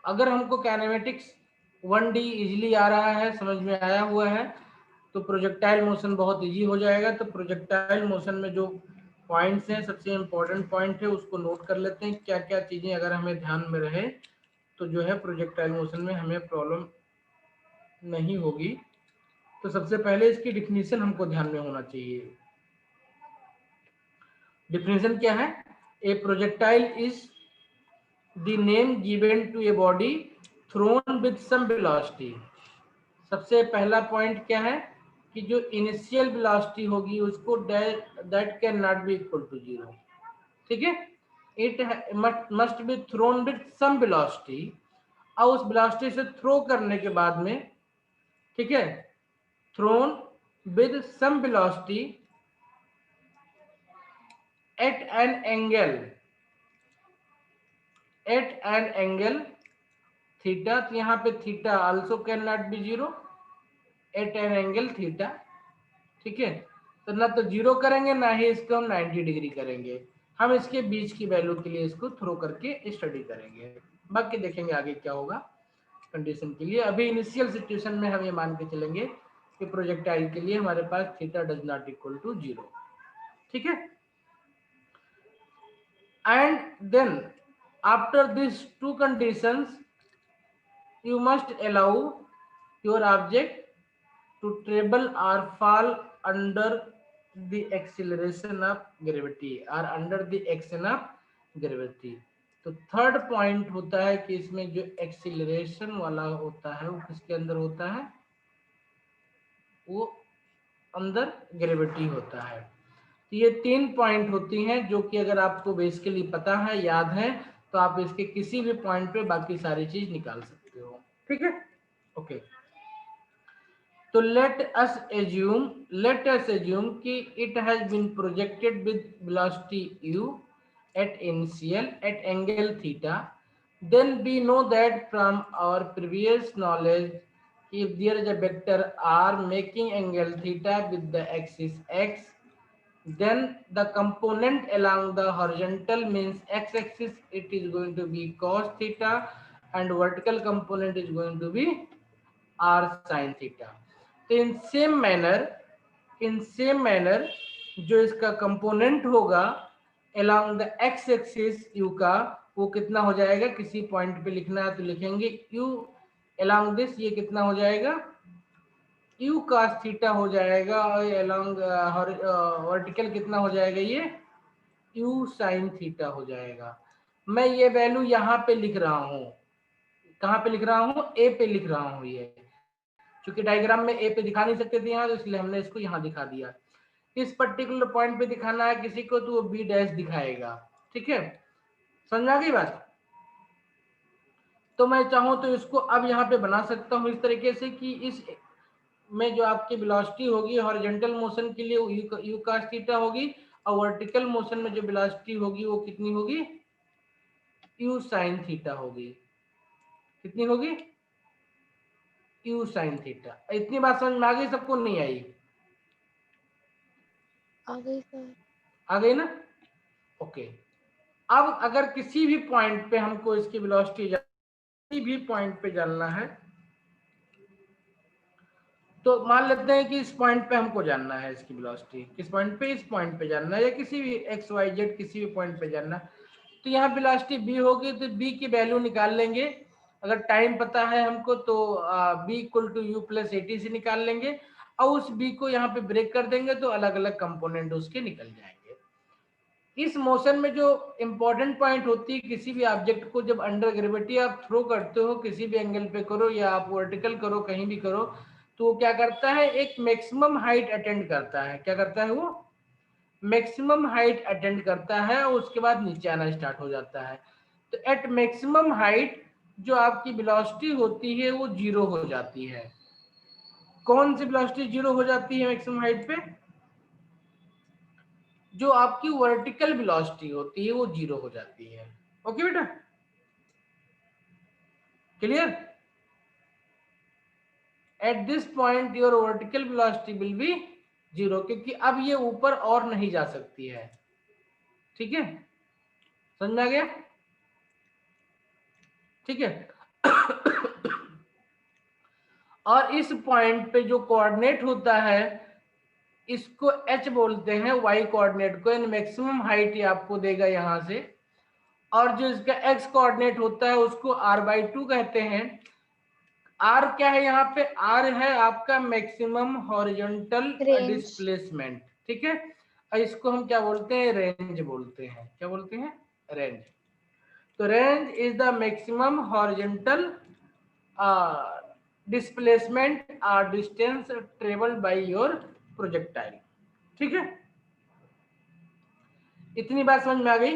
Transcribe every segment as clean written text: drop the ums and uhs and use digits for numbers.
अगर हमको kinematics 1D easily आ रहा है, समझ में आया हुआ है, तो प्रोजेक्टाइल मोशन बहुत इजी हो जाएगा। तो प्रोजेक्टाइल मोशन में जो पॉइंट्स हैं, सबसे इम्पोर्टेंट पॉइंट है उसको नोट कर लेते हैं, क्या क्या चीजें अगर हमें ध्यान में रहे तो जो है प्रोजेक्टाइल मोशन में हमें प्रॉब्लम नहीं होगी। तो सबसे पहले इसकी डिफिनीशन हमको ध्यान में होना चाहिए। डिफिनीशन क्या है? A projectile is the name given to a body thrown with some velocity. सबसे पहला पॉइंट क्या है कि जो इनिशियल वेलोसिटी होगी उसको that can not be equal to 0, ठीक है। It must be thrown with some velocity, और उस वेलोसिटी से थ्रो करने के बाद में, ठीक है, thrown with some velocity at an angle theta. तो यहाँ पे theta also can not be 0 at an angle theta, ठीक है। तो ना तो 0 करेंगे ना ही इसको हम 90 डिग्री करेंगे, हम इसके बीच की वैल्यू के लिए इसको थ्रो करके स्टडी करेंगे, बाकी देखेंगे आगे क्या होगा कंडीशन के लिए। अभी इनिशियल सिचुएशन में हम ये मान के चलेंगे कि प्रोजेक्टाइल के लिए हमारे पास theta does not equal to 0, ठीक है। And then after this two conditions you must allow your object to travel or fall under the acceleration of gravity or under the action of gravity। तो third point होता है कि इसमें जो acceleration वाला होता है वो किसके अंदर होता है? वो अंदर ग्रेविटी होता है। तो ये 3 पॉइंट होती हैं जो कि अगर आपको बेसिकली पता है, याद है, तो आप इसके किसी भी पॉइंट पे बाकी सारी चीज निकाल सकते हो, ठीक है। ओके, तो let us assume कि it has been projected with velocity u at initial at angle theta। Then we know that from our previous knowledge, if there is a vector r making angle theta with the axis x, then the component along the horizontal means x-axis, it is going to be cos theta, and vertical component is going to be r sin theta। तो in same manner जो इसका component होगा along the x axis you का, वो कितना हो जाएगा? किसी पॉइंट पे लिखना है तो लिखेंगे यू अलोंग दिस, ये कितना हो जाएगा? यू cos थीटा हो जाएगा, और अलोंग वर्टिकल कितना हो जाएगा? ये यू sin थीटा हो जाएगा। मैं ये वैल्यू यहाँ पे लिख रहा हूँ, कहाँ पे लिख रहा हूँ? ए पे लिख रहा हूँ। ये क्योंकि डायग्राम में ए पे दिखा नहीं सकते थे यहाँ, तो इसलिए हमने इसको यहाँ दिखा दिया। इस पर्टिकुलर पॉइंट पे दिखाना है किसी को तो वो बी डैश दिखाएगा, ठीक है। समझ आ गई बात? तो मैं चाहूँ तो इसको अब यहाँ पे बना सकता हूँ इस तरीके से कि इस में जो आपकी वेलोसिटी होगी हॉरिजॉन्टल मोशन के लिए यू cos थीटा होगी, और वर्टिकल मोशन में जो वेलोसिटी होगी वो कितनी होगी? यू sin थीटा होगी। कितनी होगी? You sin theta. इतनी बात समझ में आ गई सबको? नहीं आई? आ गई सर। आ गई ना? ओके। अब अगर किसी भी पॉइंट पे हमको इसकी वेलोसिटी किसी भी पॉइंट पे जानना है, तो मान लेते हैं कि इस पॉइंट पे हमको जानना है इसकी वेलोसिटी। किस पॉइंट पे? इस पॉइंट पे जानना है, या किसी भी एक्स वाई जेड किसी भी पॉइंट पे जानना है। तो यहाँ वेलोसिटी बी होगी, तो बी की वैल्यू निकाल लेंगे। अगर टाइम पता है हमको तो v equal to u plus 80 से निकाल लेंगे, और उस बी को यहाँ पे ब्रेक कर देंगे तो अलग अलग कंपोनेंट उसके निकल जाएंगे। इस मोशन में जो इंपॉर्टेंट पॉइंट होती है, किसी भी ऑब्जेक्ट को जब अंडर ग्रेविटी आप थ्रो करते हो, किसी भी एंगल पे करो या आप वर्टिकल करो, कहीं भी करो, तो वो क्या करता है? एक मैक्सिमम हाइट अटेंड करता है। क्या करता है? वो मैक्सिमम हाइट अटेंड करता है, और उसके बाद नीचे आना स्टार्ट हो जाता है। तो एट मैक्सिमम हाइट जो आपकी वेलोसिटी होती है वो 0 हो जाती है। कौन सी वेलोसिटी 0 हो जाती है मैक्सिमम हाइट पे? जो आपकी वर्टिकल वेलोसिटी होती है वो 0 हो जाती है। ओके बेटा, clear? At this point your vertical velocity will be 0, क्योंकि अब ये ऊपर और नहीं जा सकती है, ठीक है। समझ में आ गया? ठीक है। और इस पॉइंट पे जो कोऑर्डिनेट होता है इसको h बोलते हैं, y कोऑर्डिनेट को, यानी मैक्सिमम हाइट ये आपको देगा यहां से। और जो इसका x कोऑर्डिनेट होता है उसको r/2 कहते हैं। r क्या है यहाँ पे? r है आपका मैक्सिमम हॉरिजॉन्टल रेंज। डिस्प्लेसमेंट, ठीक है। और इसको हम क्या बोलते हैं? रेंज बोलते हैं। क्या बोलते हैं? रेंज। तो range is the maximum horizontal displacement और distance travelled by your projectile, ठीक है। इतनी बात समझ में आ गई?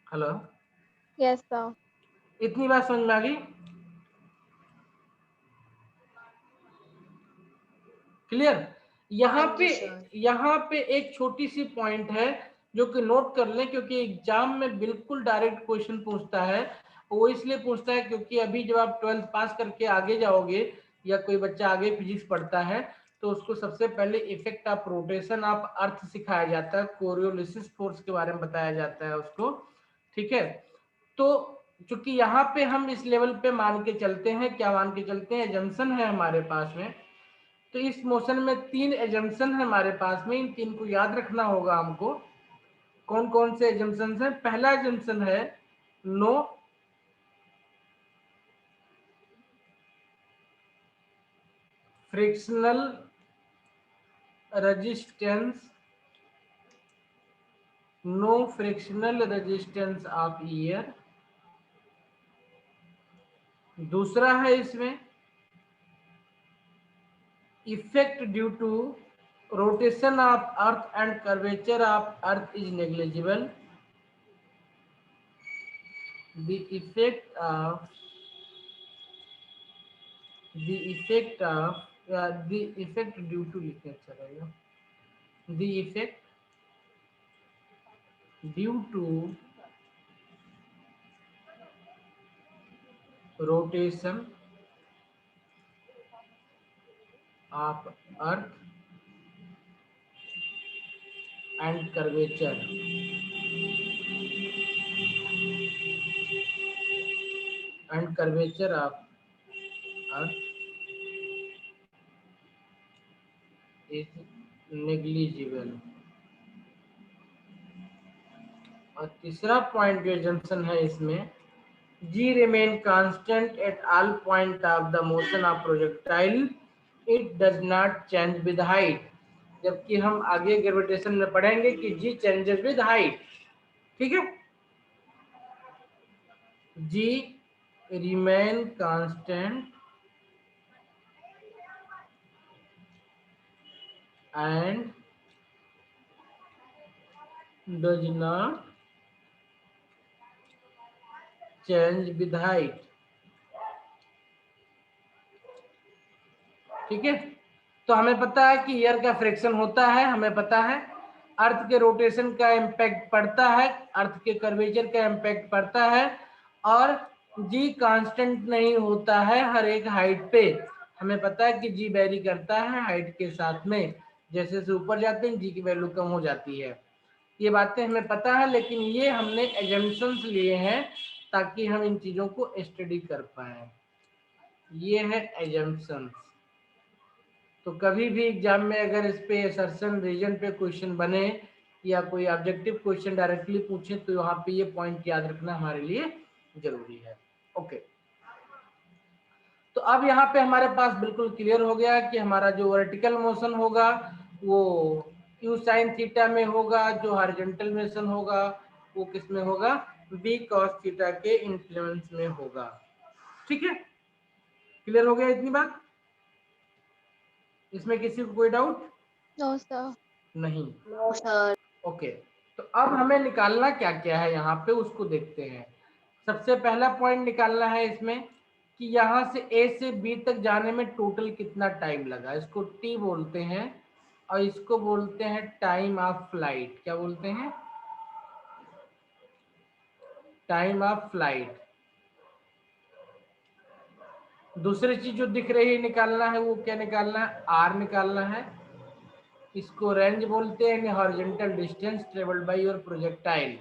Hello, yes sir. इतनी बात समझ में आ गई? क्लियर? यहाँ हाँ पे जी सर। यहाँ पे एक छोटी सी पॉइंट है जो कि नोट कर लें, क्योंकि एग्जाम में बिल्कुल डायरेक्ट क्वेश्चन पूछता है। वो इसलिए पूछता है क्योंकि अभी जब आप 12th पास करके आगे जाओगे या कोई बच्चा आगे फिजिक्स पढ़ता है तो उसको सबसे पहले इफेक्ट ऑफ रोटेशन ऑफ अर्थ सिखाया जाता है, कोरियोलिसिस फोर्स के बारे में बताया जाता है उसको, ठीक है। तो चूंकि यहाँ पे हम इस लेवल पे मान के चलते हैं, क्या मान के चलते हैं? एजम्पशन है हमारे पास में। तो इस मोशन में 3 एजम्पशन है हमारे पास में, इन 3 को याद रखना होगा हमको। कौन कौन से एजम्पशन हैं? पहला एजम्पशन है no frictional resistance, no frictional resistance of air. दूसरा है इसमें effect due to rotation of earth and curvature of earth is negligible. the effect of the effect due to लिखना अच्छा रहेगा, the effect due to rotation of earth and curvature of earth is negligible। और तीसरा point जो junction है इसमें, G remain constant at all point of the motion of projectile, it does not change with height। जबकि हम आगे gravitation में पढ़ेंगे कि G changes with height, ठीक है। G remain constant and does not change with height, ठीक है। तो हमें पता है कि एयर का फ्रिक्शन होता है, हमें पता है अर्थ के रोटेशन का इम्पैक्ट पड़ता है, अर्थ के कर्वेचर का इम्पैक्ट पड़ता है, और जी कांस्टेंट नहीं होता है हर एक हाइट पे। हमें पता है कि जी वेरी करता है हाइट के साथ में, जैसे जैसे ऊपर जाते हैं जी की वैल्यू कम हो जाती है। ये बातें हमें पता है, लेकिन ये हमने एजम्पशंस लिए हैं ताकि हम इन चीजों को स्टडी कर पाए। ये है एजम्पशंस। तो कभी भी एग्जाम में अगर इस पे असर्शन रीजन पे क्वेश्चन बने या कोई ऑब्जेक्टिव क्वेश्चन डायरेक्टली पूछे तो यहाँ पे ये पॉइंट याद रखना हमारे लिए जरूरी है। ओके, तो अब यहाँ पे हमारे पास बिल्कुल क्लियर हो गया कि हमारा जो वर्टिकल मोशन होगा वो u sin थीटा में होगा, जो हॉरिजॉन्टल मोशन होगा वो किस में होगा? b cos थीटा के इन्फ्लुएंस में होगा, ठीक है। क्लियर हो गया इतनी बात? इसमें किसी को कोई डाउट? No sir. नहीं। No sir. ओके, तो अब हमें निकालना क्या क्या है यहाँ पे उसको देखते हैं। सबसे पहला पॉइंट निकालना है इसमें कि यहाँ से ए से बी तक जाने में टोटल कितना टाइम लगा। इसको टी बोलते हैं और इसको बोलते हैं टाइम ऑफ फ्लाइट। क्या बोलते हैं? Time of flight. दूसरी चीज जो दिख रही है निकालना है वो क्या निकालना है? आर निकालना है। इसको रेंज बोलते हैं, horizontal distance travelled by your projectile.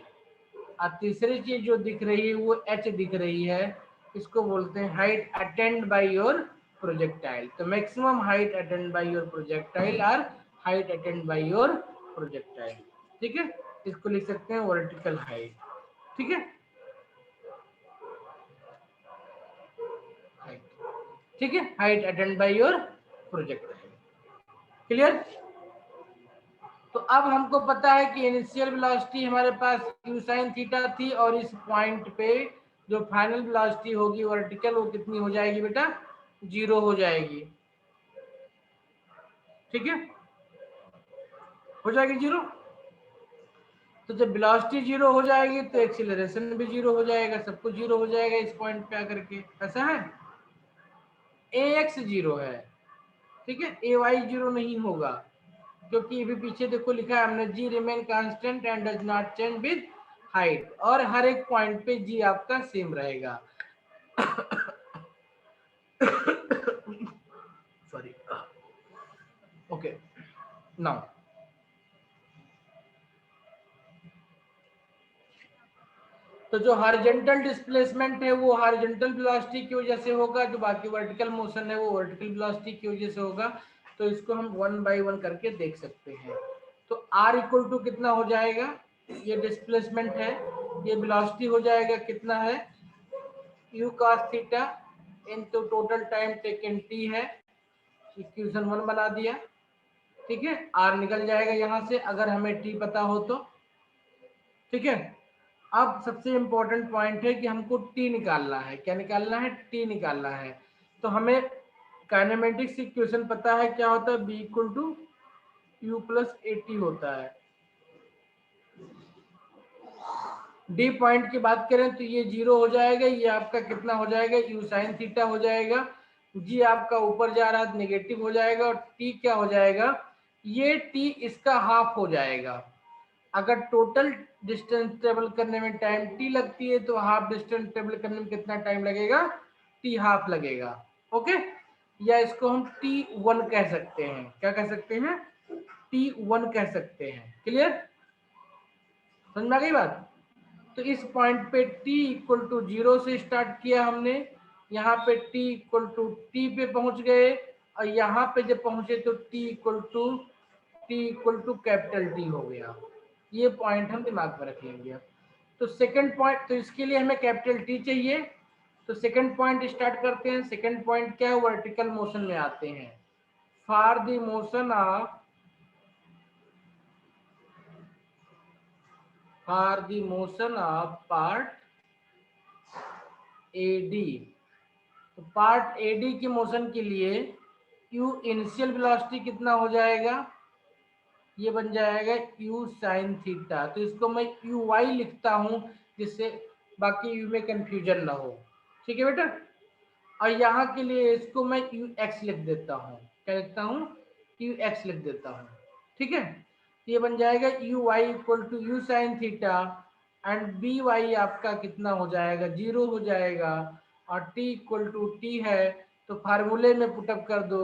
और तीसरी चीज जो दिख रही है वो h दिख रही है, इसको बोलते हैं height attained by your projectile. तो maximum height attained by your projectile और height attained by your projectile. ठीक है, इसको लिख सकते हैं वर्टिकल हाइट। ठीक है, ठीक है, height attained by your projectile. Clear? तो अब हमको पता है कि इनिशियल वेलोसिटी हमारे पास u sin थीटा थी, और इस पॉइंट पे जो फाइनल वेलोसिटी होगी वर्टिकल, वो कितनी हो जाएगी बेटा? 0 हो जाएगी। ठीक है, हो जाएगी 0। तो जब वेलोसिटी 0 हो जाएगी तो एक्सीलरेशन भी 0 हो जाएगा, सब कुछ 0 हो जाएगा इस पॉइंट पे आकर के। ऐसा है, ax 0 है, ठीक है, ay 0 नहीं होगा, क्योंकि अभी पीछे देखो लिखा है हमने g remain constant and does not change with height, और हर एक पॉइंट पे g आपका सेम रहेगा। सॉरी, ओके नाउ तो जो हॉरिजॉन्टल डिस्प्लेसमेंट है वो हॉरिजॉन्टल वेलोसिटी की वजह से होगा, जो बाकी वर्टिकल मोशन है वो वर्टिकल वेलोसिटी की वजह से होगा। तो इसको हम 1 बाय 1 करके देख सकते हैं। तो r इक्वल टू कितना हो जाएगा? ये डिस्प्लेसमेंट है, ये वेलोसिटी हो जाएगा कितना है? u cos theta into total time taken t है, इक्वेशन 1 बना दिया। ठीक है, r निकल जाएगा यहाँ से अगर हमें t पता हो तो। ठीक है, अब सबसे इंपॉर्टेंट पॉइंट है कि हमको टी निकालना है। क्या निकालना है? टी निकालना है। तो हमें काइनेमेटिक्स इक्वेशन पता है, क्या होता है? V equal to u plus a t होता है। डी पॉइंट की बात करें तो ये 0 हो जाएगा, ये आपका कितना हो जाएगा? यू साइन थीटा हो जाएगा। जी आपका ऊपर जा रहा है, नेगेटिव हो जाएगा, और टी क्या हो जाएगा? ये टी इसका हाफ हो जाएगा। अगर टोटल डिस्टेंस ट्रेवल करने में टाइम टी लगती है, तो हाफ डिस्टेंस ट्रेवल करने में कितना टाइम लगेगा? टी हाफ लगेगा। ओके, या इसको हम t1 कह सकते हैं। क्या कह सकते हैं? t1 कह सकते हैं। क्लियर? समझ में आ गई बात? तो इस पॉइंट पे t इक्वल टू 0 से स्टार्ट किया हमने, यहाँ पे t इक्वल टू t पे पहुंच गए, और यहाँ पे जब पहुंचे तो t equal to capital T हो गया। ये पॉइंट हम दिमाग में रख लेंगे। तो सेकंड पॉइंट, तो इसके लिए हमें कैपिटल T चाहिए। तो सेकंड पॉइंट स्टार्ट करते हैं। सेकंड पॉइंट क्या है? वर्टिकल मोशन में आते हैं। For the motion of part AD, तो पार्ट AD की मोशन के लिए u इनिशियल वेलोसिटी कितना हो जाएगा? ये बन जाएगा u साइन थीटा। तो इसको मैं uy लिखता हूं, जिससे बाकी u में कंफ्यूजन ना हो। ठीक है बेटा, और यहाँ के लिए इसको मैं ux लिख देता हूँ। क्या लिखता हूँ? ux लिख देता हूँ। ठीक है, ये बन जाएगा uy equal to u sine theta, and by आपका कितना हो जाएगा? 0 हो जाएगा, और t इक्वल टू t है, तो फार्मूले में पुटअप कर दो,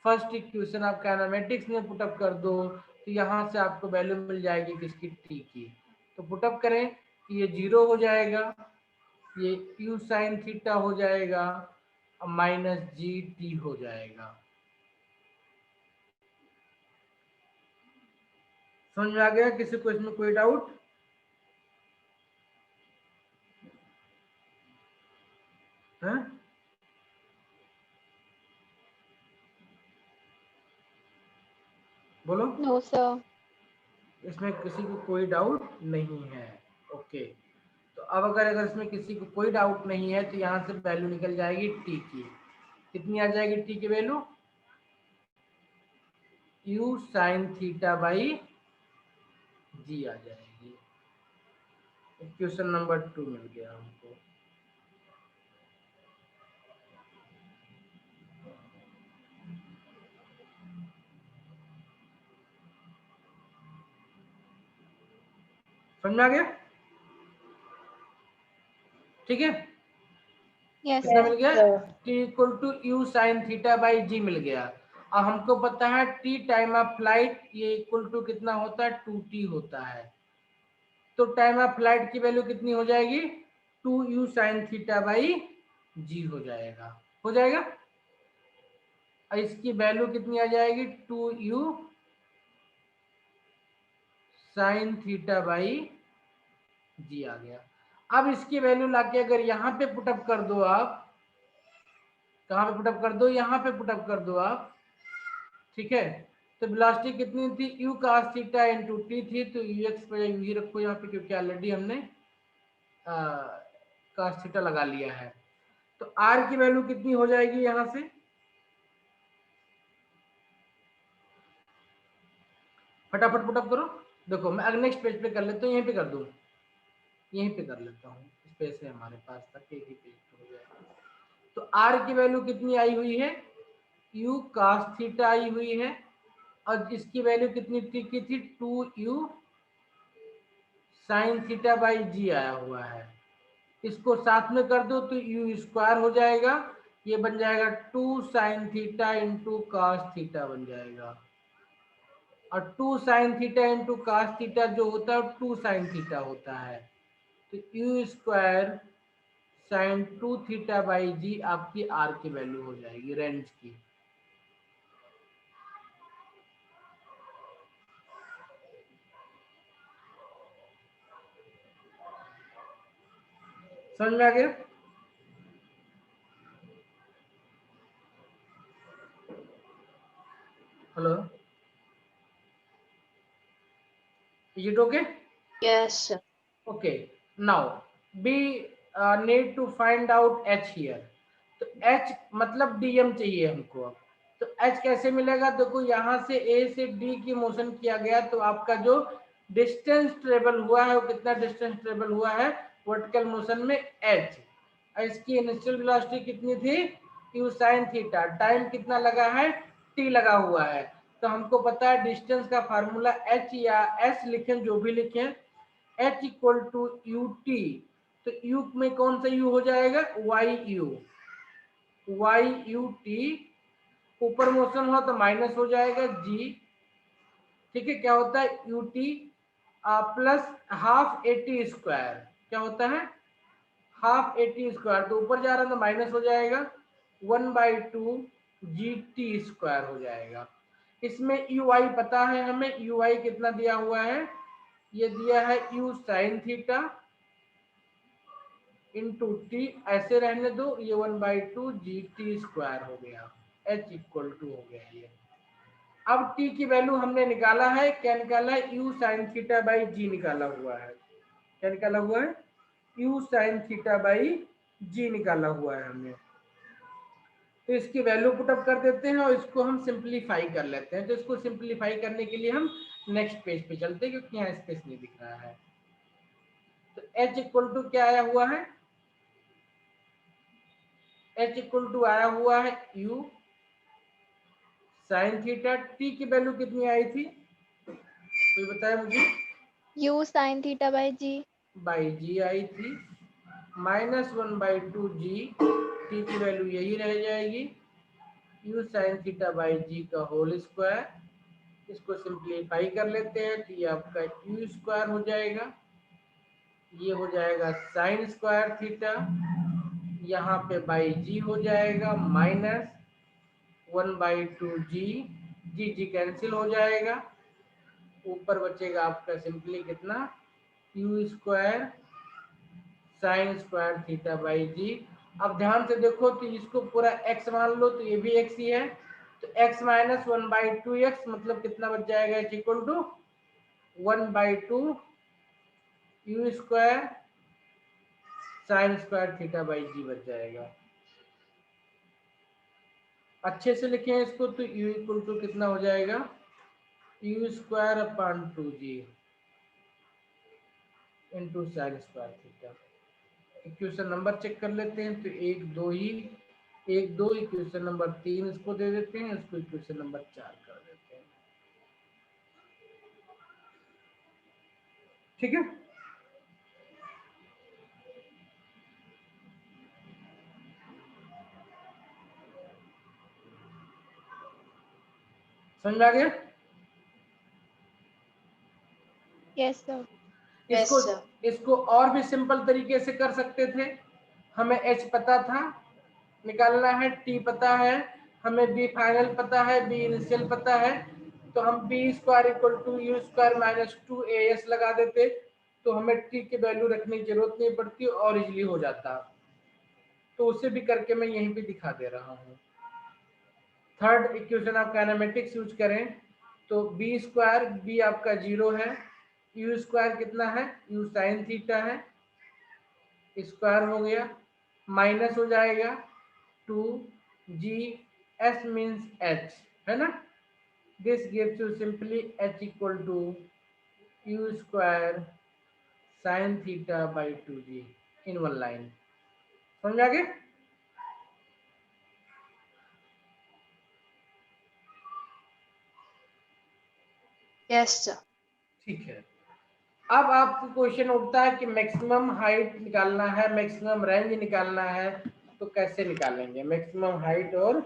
फर्स्ट इक्वेशन आप काइनेमेटिक्स में पुटअप कर दो, तो यहाँ से आपको वैल्यू मिल जाएगी किसकी? t की। तो पुटअप करें कि ये 0 हो जाएगा, ये u साइन थीटा हो जाएगा, माइनस जी टी हो जाएगा। समझ में आ गया? किसी को इसमें कोई डाउट? है? बोलो, No, sir. इसमें किसी को कोई डाउट नहीं है? ओके, तो अब अगर इसमें किसी को कोई डाउट नहीं है, तो यहाँ से वैल्यू निकल जाएगी टी की। कितनी आ जाएगी टी की value? U sine theta by g आ जाएगी। क्वेश्चन नंबर 2 मिल गया हमको। समझ में आ गया? ठीक है, Yes, कितना मिल sir. गया? t equal to u sine theta by g मिल गया। अब हमको पता है t टाइम ऑफ फ्लाइट ये इक्वल टू कितना होता है? 2t होता है। तो टाइम ऑफ फ्लाइट की वैल्यू कितनी हो जाएगी, 2u साइन थीटा बाई जी हो जाएगा, हो जाएगा। और इसकी वैल्यू कितनी आ जाएगी, 2u sign theta by g आ गया। अब इसकी वैल्यू लाके अगर यहाँ पे पुटअप कर दो आप, कहाँ पे पुटअप कर दो, यहाँ पे पुटअप कर दो आप, ठीक है। तो वेलोसिटी कितनी थी, u cos theta into T थी, तो ux पे यू ही रखो यहाँ पे, क्योंकि ऑलरेडी हमने cos थीटा लगा लिया है। तो r की वैल्यू कितनी हो जाएगी यहाँ से, फटाफट पुटअप करो। देखो मैं अगले नेक्स्ट पेज पे कर लेता हूँ, यहीं पे कर दूँ, यहीं पे कर लेता हूँ, स्पेस है हमारे पास तक, एक ही पेज पे हो जाएगा। तो r की वैल्यू कितनी आई हुई है, u cos थीटा आई हुई है, और इसकी वैल्यू कितनी की थी, 2u साइन थीटा बाई जी आया हुआ है। इसको साथ में कर दो तो u स्क्वायर हो जाएगा, ये बन जाएगा 2 sign theta into cos theta बन जाएगा। और 2 sign theta into cos theta जो होता है 2 साइन थीटा होता है, तो u square sine 2 theta by g आपकी r की वैल्यू हो जाएगी, रेंज की। समझ में आ गया। Hello, is it okay? Yes, sir. Okay, now we need to find out h here। तो h मतलब dm चाहिए हमको। अब तो h कैसे मिलेगा, देखो यहाँ से a से d की मोशन किया गया, तो आपका जो डिस्टेंस ट्रेवल हुआ है वो कितना डिस्टेंस ट्रेवल हुआ है वर्टिकल मोशन में, h। और इसकी इनिशियल वेलोसिटी कितनी थी, u sin थीटा, टाइम कितना लगा है, t लगा हुआ है। तो हमको पता है डिस्टेंस का फार्मूला h या s लिखें, जो भी लिखें, h equal to u t. तो u में कौन सा u हो जाएगा, वाई यू टी, ऊपर मोशन हो तो माइनस हो जाएगा g, ठीक है। क्या होता है U T plus half A T square, क्या होता है हाफ ए टी स्क्वायर, तो ऊपर जा रहा है तो माइनस हो जाएगा, 1/2 जी टी स्क्वायर हो जाएगा। इसमें यू आई पता है हमें, यू आई कितना दिया हुआ है, ये दिया है u sine theta into T, ऐसे रहने दो, ये 1/2 जी टी स्क्वायर हो गया, h इक्वल टू हो गया ये। अब t की वैल्यू हमने निकाला है, क्या निकाला है, u साइन थीटा बाई जी निकाला हुआ है, क्या निकाला हुआ है, u साइन थीटा बाई जी निकाला हुआ है हमने। तो इसकी वैल्यू पुटअप कर देते हैं और इसको हम सिंप्लीफाई कर लेते हैं। तो इसको सिंप्लीफाई करने के लिए हम नेक्स्ट पेज पे चलते हैं, क्योंकि यहाँ स्पेस नहीं दिख रहा है। तो h इक्वल टू क्या आया हुआ है, h इक्वल टू आया हुआ है u साइन थीटा, t की वैल्यू कितनी आई थी, कोई बताया मुझे, u sin theta by g। By g आई थी, -1/2 जी, t की वैल्यू यही रह जाएगी, u साइन थीटा बाई जी का होल स्क्वायर। इसको सिंप्लीफाई कर लेते हैं, तो ये आपका u स्क्वायर हो जाएगा, ये हो जाएगा साइन स्क्वायर थीटा, यहाँ पे बाई जी हो जाएगा माइनस 1/2 जी, जी कैंसिल हो जाएगा, ऊपर बचेगा आपका सिंपली कितना, u square sine square theta by g. अब ध्यान से देखो, तो इसको पूरा x मान लो, तो ये भी x ही है, तो x माइनस 1/2 x मतलब कितना बच जाएगा, is equal to 1/2 u square sine square theta by g बच जाएगा। अच्छे से लिखें इसको, तो u इक्वल टू कितना हो जाएगा, u square upon 2g into sine square theta. Equation number check कर लेते हैं, तो एक दो इक्वेशन नंबर 3 इसको दे देते हैं, इसको इक्वेशन नंबर 4 कर देते हैं, ठीक है। समझ आ गया। Yes, sir. इसको Yes, sir. इसको और भी सिंपल तरीके से कर सकते थे। हमें h पता था, निकालना है, t पता है, हमें b फाइनल पता है, b इनिशियल पता है, तो हम b square equal to u square minus 2as लगा देते, तो हमें t की वैल्यू रखने की जरूरत नहीं पड़ती और इजीली हो जाता। तो उसे भी करके मैं यहीं पे दिखा दे रहा हूँ। Third equation of kinematics use करें तो बी स्क्वायर, बी आपका 0 है, यू स्क्वायर कितना है, यू साइन थीटा है, स्क्वायर हो गया, माइनस हो जाएगा 2g, s मीन्स h है ना, this gives you simply h equal to u square sine theta by 2g in one line. समझ आ गए? Yes, sir. ठीक है। अब आपको क्वेश्चन उठता है कि मैक्सिमम हाइट निकालना है, मैक्सिमम रेंज निकालना है, तो कैसे निकालेंगे? मैक्सिमम हाइट और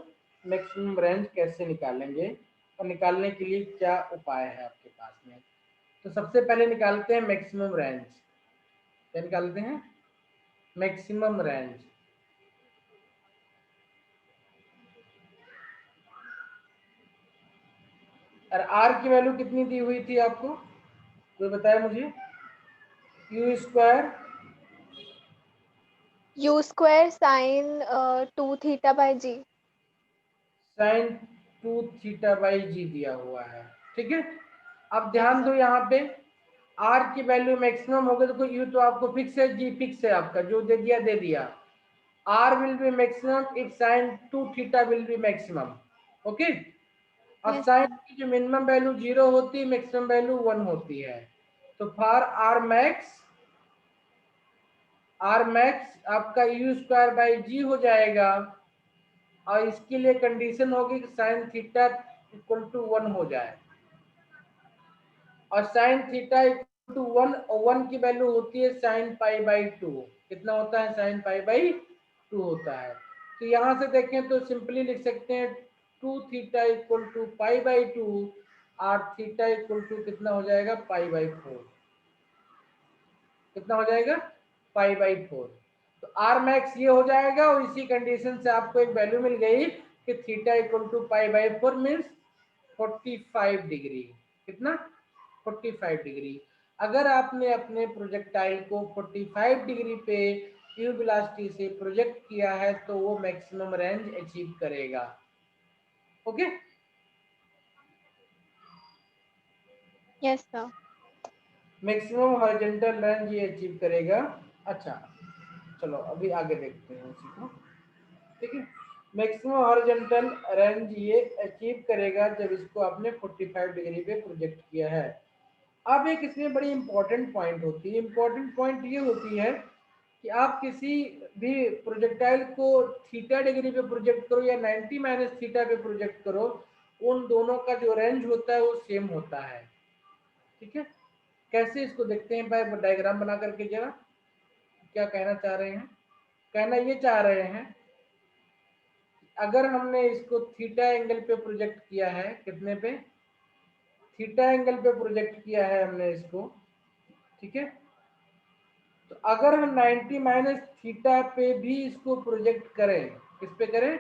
मैक्सिमम रेंज कैसे निकालेंगे और निकालने के लिए क्या उपाय है आपके पास में? तो सबसे पहले निकालते हैं मैक्सिमम रेंज। क्या निकालते हैं? Maximum range. और आर की वैल्यू कितनी दी हुई थी आपको, कोई बताया मुझे? U square U square sin 2 theta by g. Sine 2 theta by g दिया हुआ है। ठीक है, अब Yes, ध्यान sir. दो यहाँ पे आर की वैल्यू मैक्सिमम हो गई, तो यू तो आपको फिक्स है, जी फिक्स है आपका, जो दे दिया दे दिया। R will be maximum if sine 2 theta will be maximum. Okay, अब Yes, साइन sir. की जो मिनिमम वैल्यू 0 होती है, मैक्सिमम वैल्यू 1 होती है, तो फॉर आर मैक्स आपका यू स्क्वायर बाई जी हो जाएगा, और इसके लिए कंडीशन होगी कि साइन थीटा इक्वल टू 1 हो जाए, और साइन थीटा इक्वल टू 1 की वैल्यू होती है साइन पाई बाई 2। कितना होता है? साइन पाई बाई 2 होता है। तो यहाँ से देखें तो सिंपली लिख सकते हैं 2 theta equal to pi by 2, और थीटा इक्वल टू कितना हो जाएगा? Pi by 4। कितना हो जाएगा? Pi by 4। तो आर मैक्स ये हो जाएगा, और इसी कंडीशन से आपको एक वैल्यू मिल गई कि theta equal to pi by 4 means 45 degree. कितना? 45 डिग्री। अगर आपने अपने प्रोजेक्टाइल को 45 डिग्री पे यू वेलोसिटी से प्रोजेक्ट किया है तो वो मैक्सिमम रेंज अचीव करेगा। Okay, Yes, sir. Maximum horizontal range ये अचीव करेगा। अच्छा, चलो अभी आगे देखते हैं उसी को। ठीक है, मैक्सिमम हॉरिजॉन्टल रेंज ये अचीव करेगा जब इसको आपने 45 डिग्री पे प्रोजेक्ट किया है। अब एक इसमें बड़ी इंपॉर्टेंट पॉइंट होती है, इंपॉर्टेंट पॉइंट ये होती है कि आप किसी भी प्रोजेक्टाइल को थीटा डिग्री पे प्रोजेक्ट करो या 90 माइनस थीटा पे प्रोजेक्ट करो, उन दोनों का जो रेंज होता है वो सेम होता है। ठीक है, कैसे इसको देखते हैं भाई, डायग्राम बना करके जरा। क्या कहना चाह रहे हैं? कहना ये चाह रहे हैं अगर हमने इसको थीटा एंगल पे प्रोजेक्ट किया है, कितने पे? थीटा एंगल पे प्रोजेक्ट किया है हमने इसको। ठीक है, तो अगर हम 90 माइनस थीटा पे भी इसको प्रोजेक्ट करें, किस पे करें?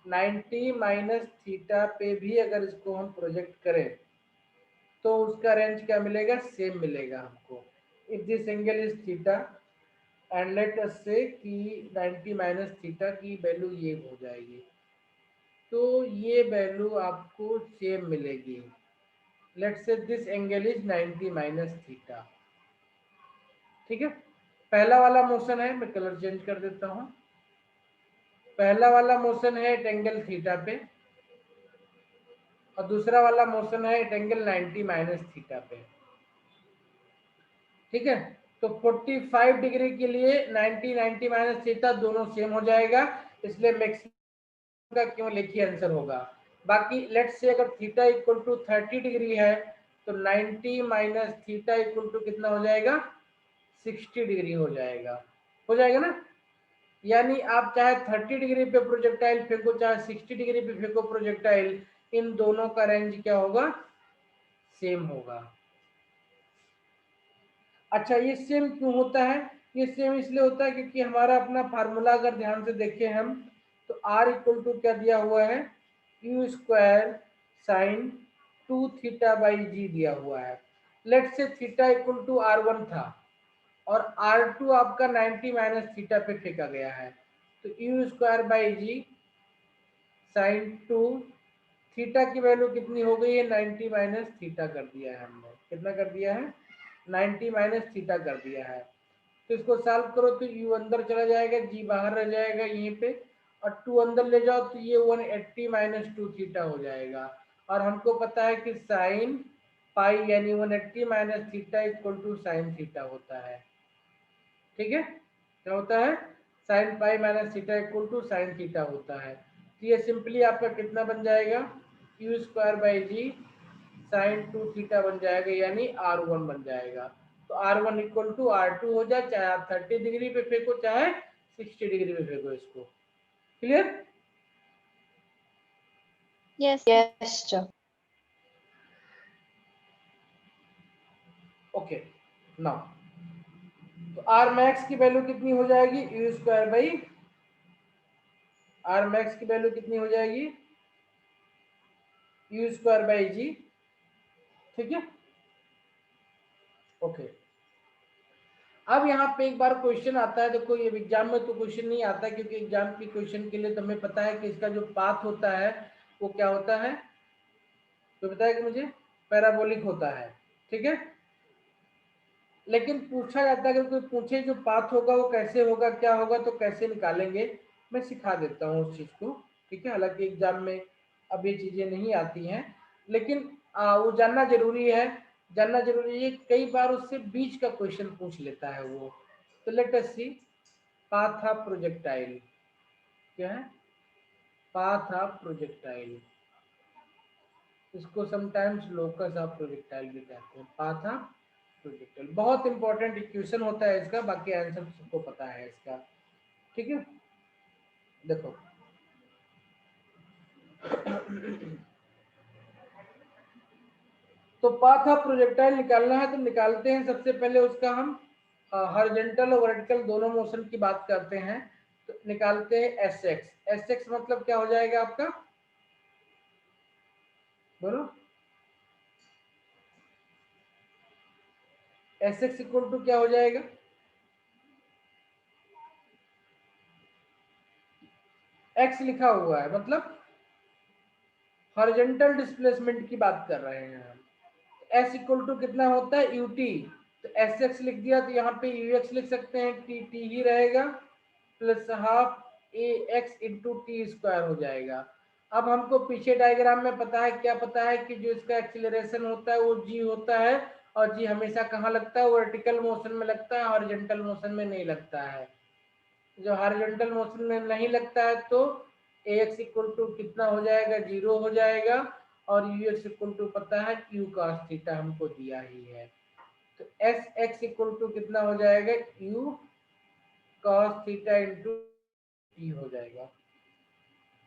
90 माइनस थीटा पे भी अगर इसको हम प्रोजेक्ट करें तो उसका रेंज क्या मिलेगा? सेम मिलेगा हमको। If this angle is theta and let us से कि 90 माइनस थीटा की वैल्यू ये हो जाएगी, तो ये वैल्यू आपको सेम मिलेगी। Let's say this angle is 90 minus theta. ठीक है, पहला वाला मोशन है, मैं कलर चेंज कर देता हूं। पहला वाला मोशन है एट एंगल थीटा पे, और दूसरा वाला मोशन है एट एंगल 90 माइनस थीटा पे। ठीक है, तो 45 डिग्री के लिए 90 माइनस थीटा दोनों सेम हो जाएगा, इसलिए मैक्सिमम का क्यों लिखिए आंसर होगा। बाकी लेट्स से अगर थीटा इक्वल टू 30 डिग्री है तो 90 माइनस थीटा इक्वल टू कितना हो जाएगा? 60 डिग्री हो जाएगा। हो जाएगा ना? यानी आप चाहे 30 डिग्री पे प्रोजेक्टाइल फेंको, चाहे 60 डिग्री पे फेंको प्रोजेक्टाइल, इन दोनों का रेंज क्या होगा? सेम होगा। अच्छा, ये सेम क्यों होता है? ये सेम इसलिए होता है क्योंकि हमारा अपना फार्मूला अगर ध्यान से देखें हम, तो r इक्वल टू क्या दिया हुआ है, u square sine 2 theta by g दिया हुआ है। लेट से थीटा इक्वल टू r1 था और r2 आपका 90 माइनस थीटा पे फेंका गया है, तो u square by g sine 2 theta की वैल्यू कितनी हो गई है, 90 माइनस थीटा कर दिया है हमने। कितना कर दिया है, 90 माइनस थीटा कर दिया है। तो इसको सॉल्व करो तो u अंदर चला जाएगा, g बाहर रह जाएगा यहीं पे, और 2 अंदर ले जाओ तो ये 180 माइनस 2 थीटा हो जाएगा। और हमको पता है कि साइन पाई यानी 180 minus theta equal to sine theta होता है। ठीक है, क्या होता है, sine pi minus theta equal to sine theta होता है। तो ये सिंपली आपका कितना बन जाएगा, u square by g sine 2 theta बन जाएगा, यानी r1 बन जाएगा। तो r1 इक्वल टू r2 हो जाए, चाहे आप 30 डिग्री पे फेंको चाहे 60 डिग्री पे फेंको इसको। Clear? Yes. Yes, sir. Okay, now तो r मैक्स की वैल्यू कितनी हो जाएगी, you square by r max की वैल्यू कितनी हो जाएगी, यू स्क्वायर बाई जी। ठीक है, ओके। अब यहाँ पे एक बार क्वेश्चन आता है, देखो ये एग्जाम में तो क्वेश्चन नहीं आता क्योंकि एग्जाम की क्वेश्चन के लिए तो हमें पता है कि इसका जो पाथ होता है वो क्या होता है, तो पता है कि मुझे पैराबोलिक होता है। ठीक है, लेकिन पूछा जाता है, अगर कोई पूछे जो पाथ होगा वो कैसे होगा, क्या होगा, तो कैसे निकालेंगे, मैं सिखा देता हूँ उस चीज को। ठीक है, हालांकि एग्जाम में अब ये चीजें नहीं आती हैं, लेकिन वो जानना जरूरी है, जानना जरूरी है। कई बार उससे बीच का क्वेश्चन पूछ लेता है वो। तो let us see path of projectile. क्या है, पाथ ऑफ प्रोजेक्टाइल, इसको समटाइम्स लोकस ऑफ प्रोजेक्टाइल भी कहते हैं। पाथ ऑफ प्रोजेक्टाइल बहुत इंपॉर्टेंट इक्वेशन होता है इसका, बाकी आंसर सबको पता है इसका। ठीक है, देखो तो पाथ ऑफ प्रोजेक्टाइल निकालना है तो निकालते हैं। सबसे पहले उसका हम हॉरिजॉन्टल और वर्टिकल दोनों मोशन की बात करते हैं, तो निकालते हैं एस एक्स। एस एक्स मतलब क्या हो जाएगा आपका, बोलो, एस एक्स इक्वल टू क्या हो जाएगा, एक्स लिखा हुआ है मतलब हॉरिजॉन्टल डिस्प्लेसमेंट की बात कर रहे हैं हम। एस इक्वल टू कितना होता है, यू टी, तो एस एक्स लिख दिया तो यहाँ पे यू एक्स लिख सकते हैं, टी टी ही रहेगा, प्लस हाफ ए एक्स इंटू टी स्क्वायर हो जाएगा। अब हमको पीछे डायग्राम में पता है, क्या पता है कि जो इसका एक्सीलरेशन होता है वो जी होता है, और जी हमेशा कहाँ लगता है, वर्टिकल मोशन में लगता है, हॉरिजॉन्टल मोशन में नहीं लगता है। जो हॉरिजॉन्टल मोशन में नहीं लगता है तो ए एक्स इक्वल टू कितना हो जाएगा, 0 हो जाएगा, और यू एक्स इक्वल टू पता है यू कॉस थीटा हमको दिया ही है, तो एस एक्स इक्वल टू कितना हो जाएगा, u cos theta into t हो जाएगा,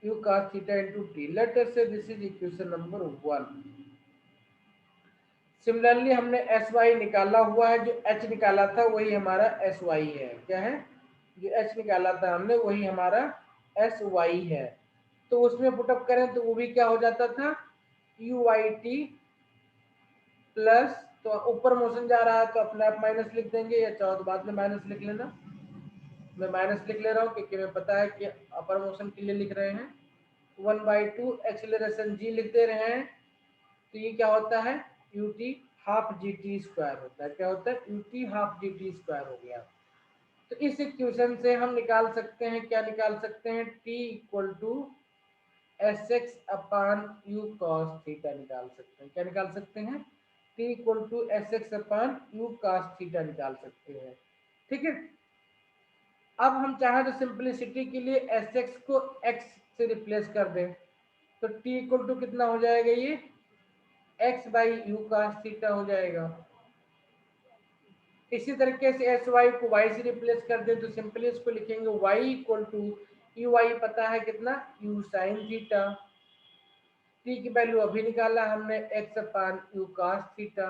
u cos theta into t. Let us say this is equation number 1। Similarly हमने एस वाई निकाला हुआ है, जो एच निकाला था वही हमारा एस वाई है। क्या है, जो एच निकाला था हमने वही हमारा एस वाई है। तो उसमें पुटअप करें तो वो भी क्या हो जाता था, यू आई टी प्लस, तो ऊपर मोशन जा रहा है तो अपने आप माइनस लिख देंगे, या चाहो तो बाद में माइनस लिख लेना। मैं माइनस लिख ले रहा हूँ क्योंकि मैं पता है कि अपर मोशन के लिए लिख रहे हैं। 1/2 एक्सीलरेशन जी लिख दे रहे हैं, तो ये क्या होता है, U T half G T square होता है। क्या होता है, U T half G T square हो गया। तो इस इक्वेशन से हम निकाल सकते हैं, क्या निकाल सकते हैं, t equal to s x upon u cos theta निकाल सकते हैं। क्या निकाल सकते हैं, t equal to s x upon u cos theta निकाल सकते हैं। ठीक है, अब हम चाहें तो सिंपलिसिटी के लिए एस एक्स को एक्स से रिप्लेस कर दें, तो टी इक्वल टू कितना हो जाएगा, ये x by u cos theta हो जाएगा। इसी तरीके से एस वाई को वाई से रिप्लेस कर दे तो सिंपली इसको लिखेंगे y equal to u y पता है कितना, यू साइन थीटा, टी की वैल्यू अभी निकाला हमने, x upon u cos theta.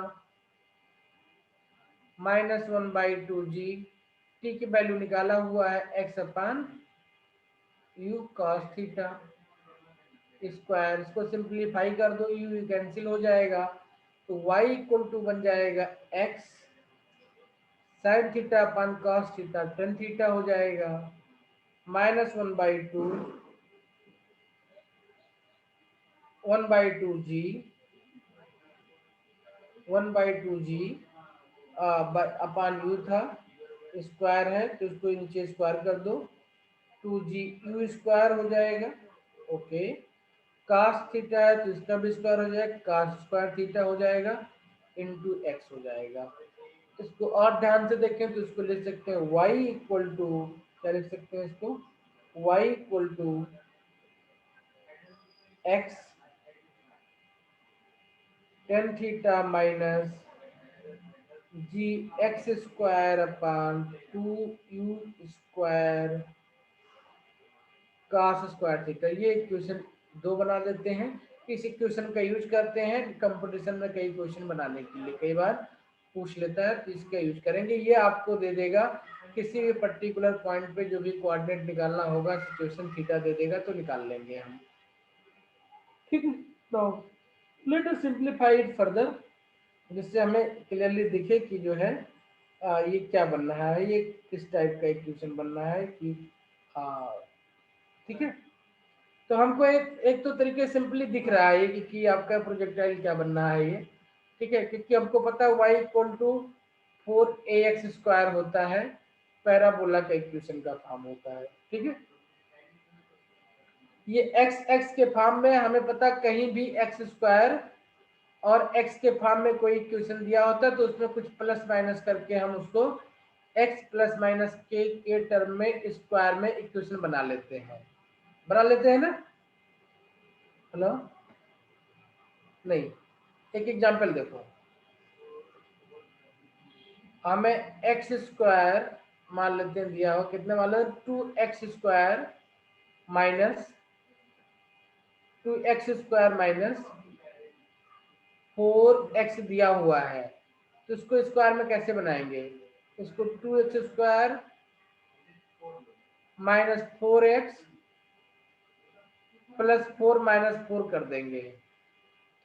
-1/2g, t की वैल्यू निकाला हुआ है x upon u cos theta square. इसको सिंप्लीफाई कर दो, u कैंसिल हो जाएगा, तो y इक्वल टू बन जाएगा x sine theta upon cos theta tan theta हो जाएगा, -1/2 1/2g 1/2g अपान u था, स्क्वायर है तो इसको नीचे स्क्वायर कर दो, 2g u स्क्वायर हो जाएगा। ओके, cos थीटा है तो इसका भी स्क्वायर हो जाएगा, cos स्क्वायर थीटा हो जाएगा इंटू एक्स हो जाएगा। इसको और ध्यान से देखें तो इसको लिख सकते हैं y इक्वल टू, क्या लिख सकते हैं इसको, y equal to x tan theta minus g x square upon 2u square cos square theta. ये इक्वेशन 2 बना देते हैं। इस इक्वेशन का यूज करते हैं कंपटीशन में कई क्वेश्चन बनाने के लिए, कई बार पूछ लेता है तो इसका यूज करेंगे। ये आपको दे देगा किसी भी पर्टिकुलर पॉइंट पे जो भी कोऑर्डिनेट निकालना होगा, सिचुएशन थीटा दे देगा तो निकाल लेंगे हम। ठीक है, तो let us simplify it further, जिससे हमें क्लियरली दिखे कि जो है ये क्या बनना है, ये किस टाइप का इक्वेशन बनना है कि ठीक है। तो हमको एक तो तरीके सिंपली दिख रहा है कि आपका प्रोजेक्टाइल क्या बनना है ये, ठीक है, क्योंकि हमको पता है y equal to 4ax square होता है, पैराबोला का इक्वेशन का फॉर्म होता है। ठीक है, ये x के फॉर्म में हमें पता कहीं भी x स्क्वायर और x के फॉर्म में कोई इक्वेशन दिया होता है तो उसमें कुछ प्लस माइनस करके हम उसको x प्लस माइनस के टर्म में स्क्वायर में इक्वेशन बना लेते हैं ना। हेलो, नहीं, एक एग्जांपल देखो, हमें एक्स स्क्वायर मान लेते हैं दिया हो, कितने मान लो 2x स्क्वायर माइनस 4x दिया हुआ है, तो इसको स्क्वायर में कैसे बनाएंगे, इसको 2x square minus 4x plus 4 minus 4 कर देंगे,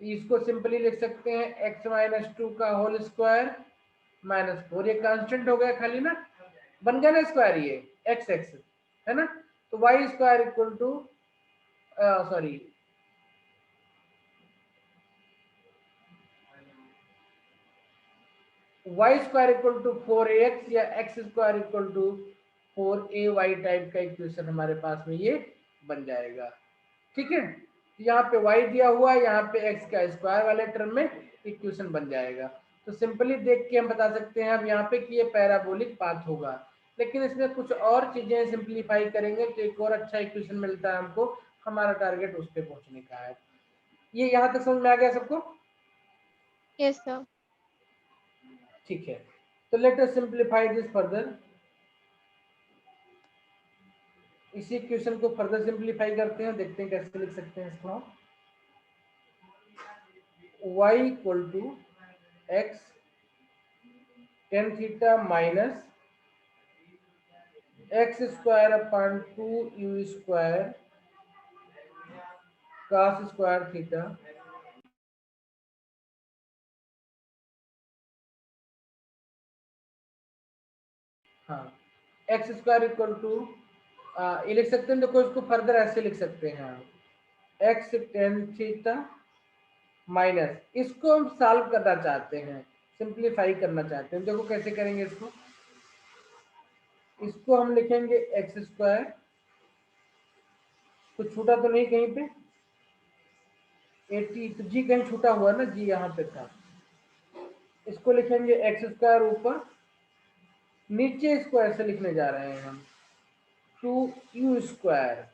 इसको सिंपली लिख सकते हैं x माइनस 2 का होल स्क्वायर माइनस 4, ये कांस्टेंट हो गया खाली ना, बन गया ना स्क्वायर, ये x है ना, तो y square equal to sorry y square equal to 4ax या x square equal to 4ay type का इक्वेशन हमारे पास में ये बन जाएगा। ठीक है, यहाँ पे y दिया हुआ है, यहाँ पे x का स्क्वायर वाले टर्म में इक्वेशन बन जाएगा। तो सिंपली देख के हम बता सकते हैं अब यहाँ पे कि ये पैराबोलिक पाथ होगा, लेकिन इसमें कुछ और चीजें सिंप्लीफाई करेंगे तो एक और अच्छा इक्वेशन मिलता है हमको, हमारा टारगेट उस पर पहुंचने का है। ये यहाँ तक समझ में आ गया सबको? Yes sir. ठीक है, तो let us simplify this further. इसी इक्वेशन को फर्दर सिंप्लीफाई करते हैं, देखते हैं कैसे लिख सकते हैं इसको। y equal to x tan theta minus x square upon 2u square cos square theta हाँ एक्स स्क्वायर इक्वल टू ये लिख सकते हैं, देखो इसको फर्दर ऐसे लिख सकते हैं एक्स टेन थीटा माइनस, इसको हम सॉल्व करना चाहते हैं, सिंप्लीफाई करना चाहते हैं, देखो कैसे करेंगे इसको हम लिखेंगे एक्स स्क्वायर, तो छूटा तो नहीं कहीं पे 80, तो जी कहीं छूटा हुआ ना, जी यहाँ पे था, इसको लिखेंगे एक्स स्क्वायर ऊपर, नीचे इसको ऐसे लिखने जा रहे हैं हम 2u स्क्वायर,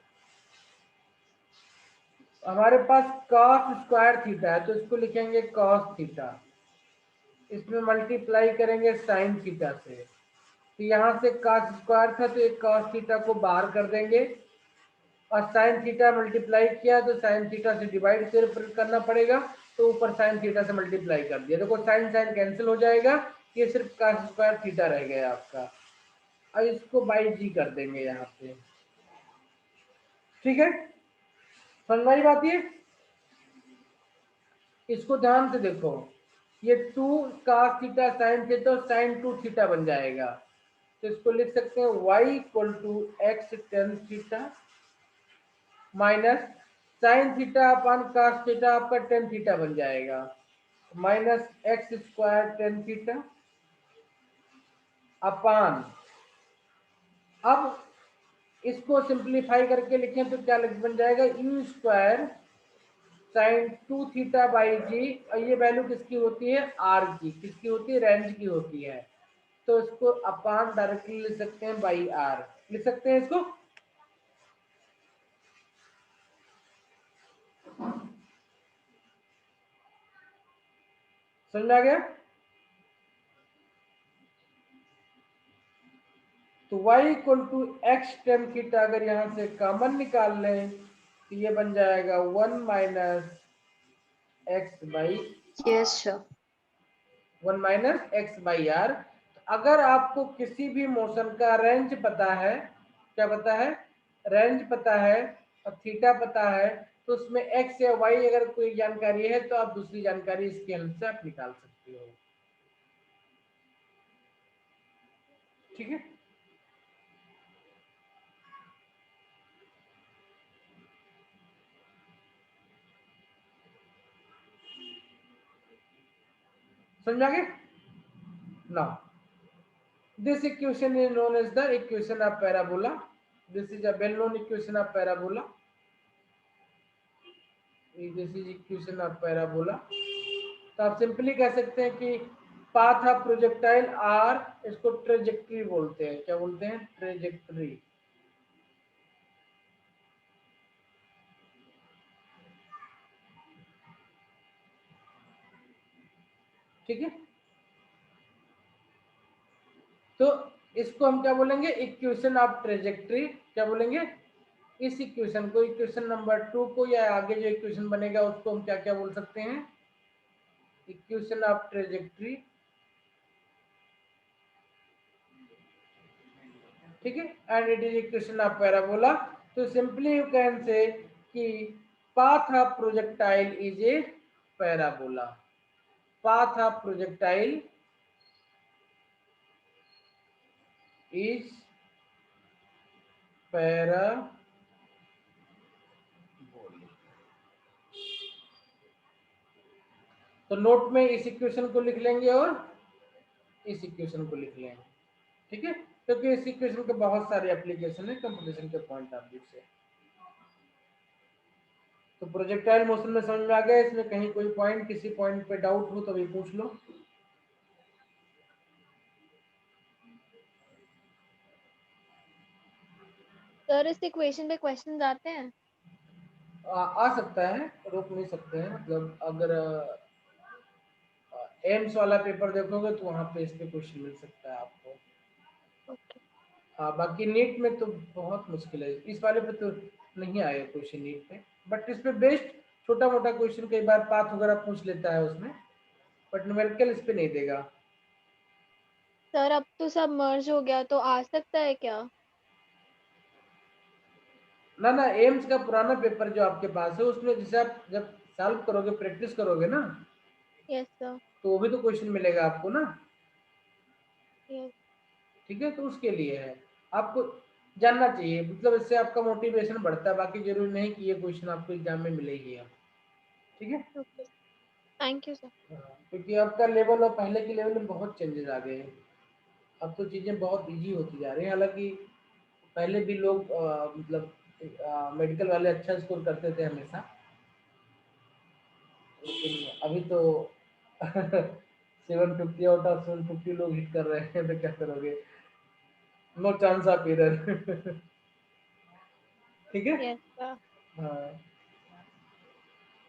हमारे पास cos स्क्वायर थीटा है तो इसको लिखेंगे cos थीटा, इसमें मल्टीप्लाई करेंगे साइन थीटा से, तो यहाँ से cos स्क्वायर था तो एक cos थीटा को बाहर कर देंगे और साइन थीटा मल्टीप्लाई किया तो साइन थीटा से डिवाइड करना पड़ेगा, तो ऊपर साइन थीटा से मल्टीप्लाई कर दिया, देखो साइन साइन कैंसिल हो जाएगा, ये सिर्फ cos स्क्वायर थीटा रह गया आपका। अब इसको बाई जी कर देंगे यहाँ पे, ठीक है, समझ आई बात ये? इसको ध्यान से देखो, ये 2 cos थीटा sin थीटा sin 2 थीटा बन जाएगा, तो इसको लिख सकते हैं y equal to x tan theta minus sine theta upon cos theta आपका टेन थीटा बन जाएगा, minus x square tan theta upon, अब इसको सिंप्लीफाई करके लिखें तो क्या बन जाएगा, u square sine 2 theta by g, और ये वैल्यू किसकी होती है, आर की, किसकी होती है, रेंज की होती है, तो इसको अपान डायरेक्टली लिख सकते हैं बाई आर, लिख सकते हैं इसको। समझ आ गया? तो y equal to x tan theta अगर यहां से कॉमन निकाल लें तो ये बन जाएगा 1 minus x by Yes, sir. 1 minus x by R. अगर आपको किसी भी मोशन का रेंज पता है, क्या पता है, रेंज पता है और थीटा पता है, तो उसमें एक्स या वाई अगर कोई जानकारी है तो आप दूसरी जानकारी इसके हेल्प से आप निकाल सकते हो, ठीक है। समझ आ गया? Now this equation is known as the equation of parabola. This is a well known equation of parabola. This is equation of parabola. तो आप सिंपली कह सकते हैं कि पाथ ऑफ प्रोजेक्टाइल आर, इसको ट्रेजेक्ट्री बोलते हैं, क्या बोलते हैं, ट्रेजेक्ट्री, ठीक है। तो इसको हम क्या बोलेंगे, इक्वेशन ऑफ ट्रेजेक्ट्री, क्या बोलेंगे, इस इक्वेशन को, इक्वेशन नंबर 2 को, या आगे जो इक्वेशन बनेगा उसको हम क्या क्या बोल सकते हैं, इक्वेशन ऑफ ट्रेजेक्ट्री, ठीक है, and it is equation of parabola. तो सिंपली यू कैन से कि path of projectile is a parabola, path of projectile is parabolic. तो नोट में इस इक्वेशन को लिख लेंगे और इस इक्वेशन को लिख लेंगे, ठीक है, क्योंकि इस इक्वेशन के बहुत सारे एप्लीकेशन है कंप्यूटेशन के पॉइंट ऑफ व्यू से। तो प्रोजेक्टाइल मोशन में समझ में आ गया, इसमें कहीं कोई पॉइंट, किसी पॉइंट पे डाउट हो तो अभी पूछ लो। सर इस इक्वेशन पे क्वेश्चन आते हैं? आ सकता है, रोक नहीं सकते हैं, मतलब अगर एम्स वाला पेपर देखोगे तो वहां पे इस पे क्वेश्चन मिल सकता है आपको। ओके। बाकी नीट में तो बहुत मुश्किल है, इस वाले पे तो नहीं आएगा क्वेश्चन नीट पे, बट इस पे बेस्ट छोटा मोटा क्वेश्चन कई बार पाथ वगैरह पूछ लेता है उसमें, बट न्यूमेरिकल इस पे नहीं देगा। सर अब तो सब मर्ज हो गया, तो आ सकता है क्या? ना ना, एम्स का पुराना पेपर जो आपके पास है उसमें जैसे आप जब सॉल्व करोगे, प्रैक्टिस करोगे ना, यस सर। तो वो भी तो क्वेश्चन मिलेगा आपको ना, यस। ठीक है, तो उसके लिए है, आपको जानना चाहिए, मतलब इससे आपका मोटिवेशन बढ़ता है, बाकी जरूरी नहीं कि ये क्वेश्चन आपको एग्जाम में मिलेगी अब, ठीक है। Okay, thank you sir. क्योंकि आपका लेवल और पहले के लेवल में बहुत चेंजेस आ गए हैं, अब तो चीज़ें बहुत इजी होती जा रही हैं, हालांकि पहले भी लोग मतलब मेडिकल वाले अच्छा स्कोर करते थे हमेशा, लेकिन अभी तो 750 आउट ऑफ 750 लोग हिट कर रहे हैं, तो क्या करोगे, नो चांस ऑफ एरर। ठीक है, यस सर। हाँ,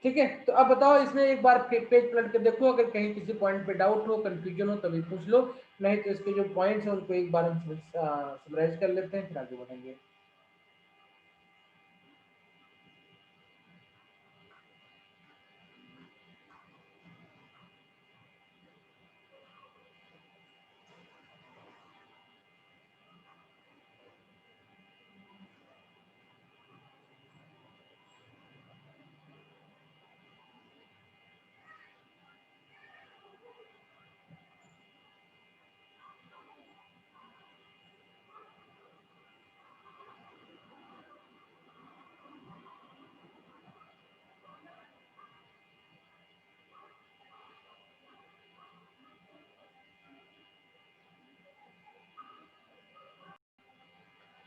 ठीक है। तो अब बताओ, इसमें एक बार पेज पलट के देखो, अगर कहीं किसी पॉइंट पे डाउट हो, कंफ्यूजन हो, तभी पूछ लो, नहीं तो इसके जो पॉइंट्स हैं उनको एक बार हम समराइज कर लेते हैं, फिर आगे बढ़ेंगे।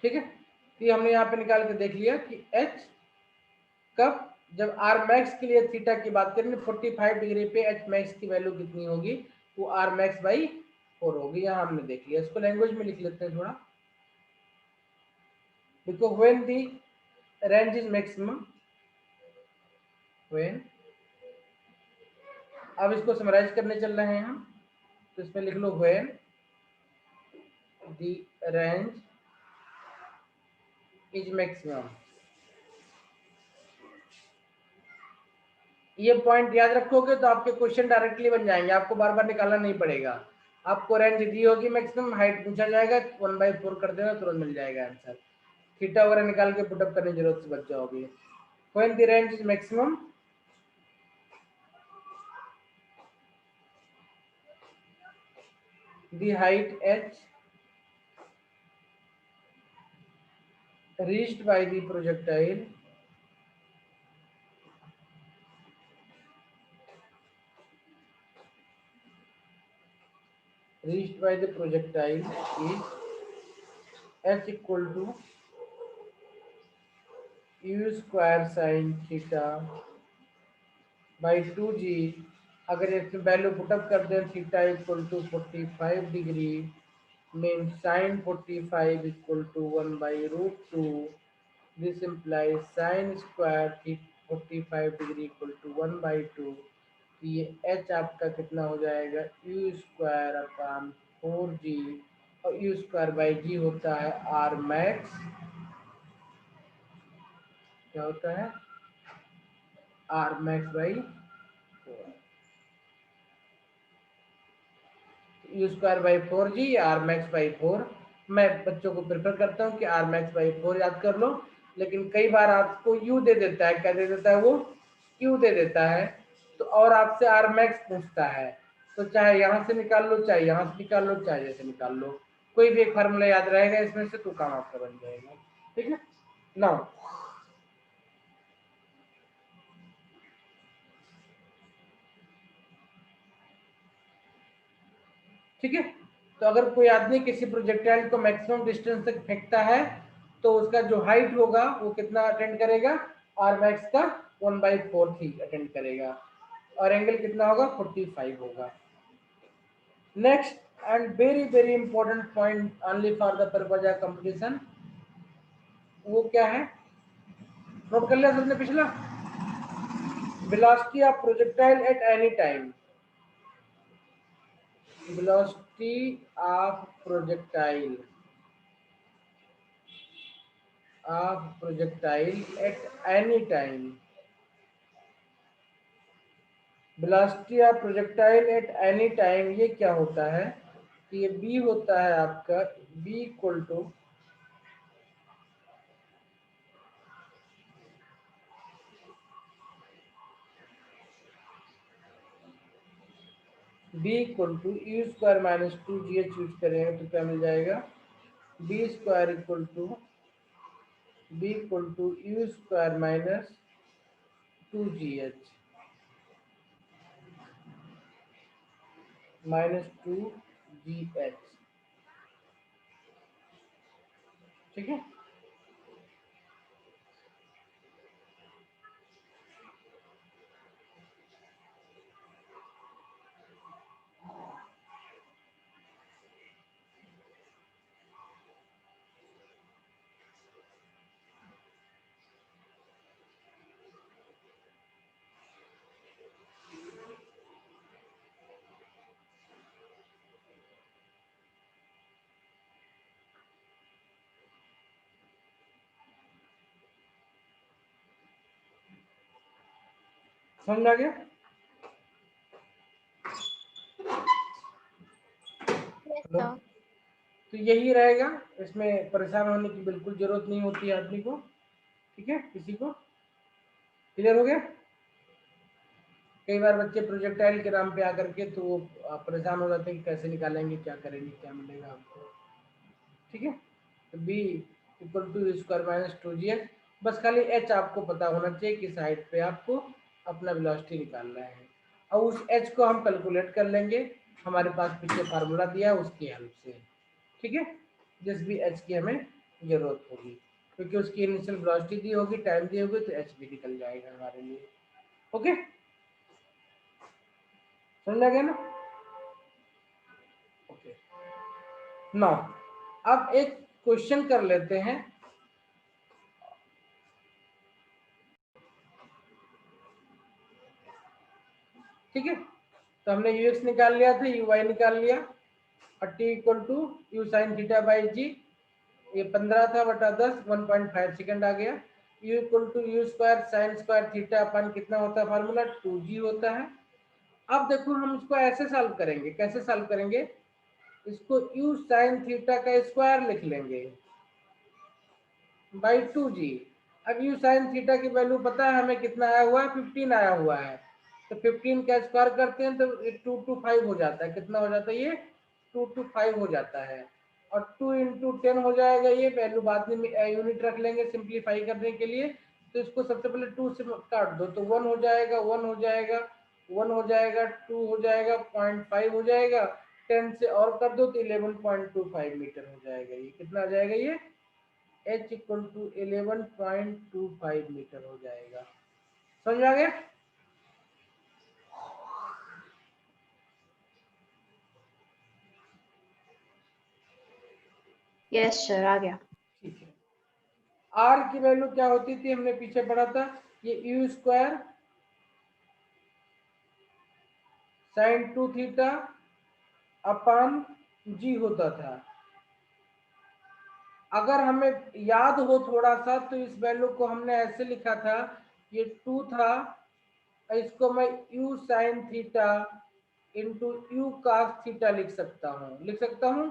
ठीक है, तो ये हमने यहाँ पे निकाल के देख लिया कि एच कब, जब आर मैक्स के लिए थीटा की बात करेंगे 45 डिग्री पे एच मैक्स की वैल्यू कितनी होगी, वो आर मैक्स बाई 4 होगी। यहाँ हमने देख लिया, इसको लैंग्वेज में लिख लेते हैं थोड़ा। देखो when the range is maximum, when, अब इसको समराइज करने चल रहे हैं हम, तो इसमें लिख लो when the range is maximum. ये पॉइंट याद रखोगे तो आपके क्वेश्चन डायरेक्टली बन जाएंगे, आपको बार बार निकालना नहीं पड़ेगा। आपको रेंज दी होगी मैक्सिमम, हाइट पूछा जाएगा, 1/4 कर देना, तुरंत मिल जाएगा आंसर। थीटा वगैरह निकाल के पुटअप करने की जरूरत से बच जाओगे। When the range is maximum, the height h reached by the projectile is h equal to u square sin theta by 2g। अगर इसमें वैल्यू पुटअप कर दें, theta equal to 45 degree, mean sine 45 equal to 1/√2। This implies sine square 45 degree equal to 1/2। ये h आपका कितना हो जाएगा, u square upon 4g, और u स्क्वायर बाई जी होता है आर मैक्स, क्या होता है, R max by 4, you square by 4g, R max by 4। मैं बच्चों को प्रेफर करता हूँ कि आर मैक्स बाई 4 याद कर लो, लेकिन कई बार आपको यू दे देता है, क्या दे देता है वो, क्यू दे देता है, तो और आपसे आर मैक्स पूछता है, तो चाहे यहाँ से निकाल लो, चाहे यहाँ से निकाल लो, चाहे जैसे निकाल लो, कोई भी एक फार्मूला याद रहेगा इसमें से, तो काम आपका बन जाएगा। ठीक है ना, ठीक है। तो अगर कोई आदमी किसी प्रोजेक्टाइल को मैक्सिमम डिस्टेंस तक फेंकता है, तो उसका जो हाइट होगा वो कितना अटेंड करेगा, आर मैक्स का 1/4 ही अटेंड करेगा, और एंगल कितना होगा, 45 होगा। Next and very very important point only for the purpose of competition, वो क्या है, नोट कर लिया सबने पिछला, velocity of projectile at any time, velocity of projectile at any time, velocity of projectile at any time, ये क्या होता है कि ये b होता है आपका, b equal to u square minus 2gh use करेंगे तो क्या मिल जाएगा, b square equal to u square minus 2gh minus 2gh। ठीक है, समझ आ गया। Yes, hello, sir. तो यही रहेगा, इसमें परेशान होने की बिल्कुल जरूरत नहीं होती है आदमी को। ठीक है, किसी को क्लियर हो गया। कई बार बच्चे प्रोजेक्टाइल के नाम पे आकर के तो परेशान हो जाते हैं कि कैसे निकालेंगे, क्या करेंगे, क्या मिलेगा हमको। ठीक है, तो b equal to square minus 2gh, बस खाली h आपको पता होना चाहिए किस हाइट पे आपको अपना वेलोसिटी निकालना है, और उस h को हम कैलकुलेट कर लेंगे, हमारे पास पीछे फार्मूला दिया है उसकी हेल्प से। ठीक है, जिस भी h की हमें जरूरत होगी, क्योंकि उसकी इनिशियल वेलोसिटी दी होगी, टाइम दी होगी, तो एच भी निकल जाएगा हमारे लिए। ओके, समझ आ गया ना? ओके, नाउ अब एक क्वेश्चन कर लेते हैं। ठीक है, तो हमने ux निकाल लिया था, uy निकाल लिया, और t equal to u sine theta by g, ये 15 था बटा 10, 1.5 सेकंड आ गया। u equal to u square sine square theta upon कितना होता है फार्मूला 2g होता है। अब देखो हम इसको ऐसे सॉल्व करेंगे, कैसे सॉल्व करेंगे, इसको u साइन थीटा का स्क्वायर लिख लेंगे बाई 2g। अब u साइन थीटा की वैल्यू पता है हमें कितना आया हुआ है, 15 आया हुआ है, तो 15 का स्क्वायर करते हैं तो 225 हो जाता है। कितना हो जाता है ये, 225 हो जाता है, और 2 इंटू 10 हो जाएगा। ये वैल्यू बाद में यूनिट रख लेंगे सिंप्लीफाई करने के लिए। तो इसको सबसे पहले 2 से काट दो तो 1 हो जाएगा, 1 हो जाएगा, 1 हो जाएगा, 2 हो जाएगा, 0.5 हो जाएगा, 10 से और कर दो तो 11.25 मीटर हो जाएगा। ये कितना आ जाएगा, ये h इक्वल टू 11.25 मीटर हो जाएगा। समझ आ गया? यस सर, आ गया। ठीक है, r की वैल्यू क्या होती थी, हमने पीछे पढ़ा था, ये u square sine 2 theta upon g होता था। अगर हमें याद हो थोड़ा सा तो इस वैल्यू को हमने ऐसे लिखा था, ये 2 था, इसको मैं u sine theta into u cos theta लिख सकता हूँ, लिख सकता हूँ,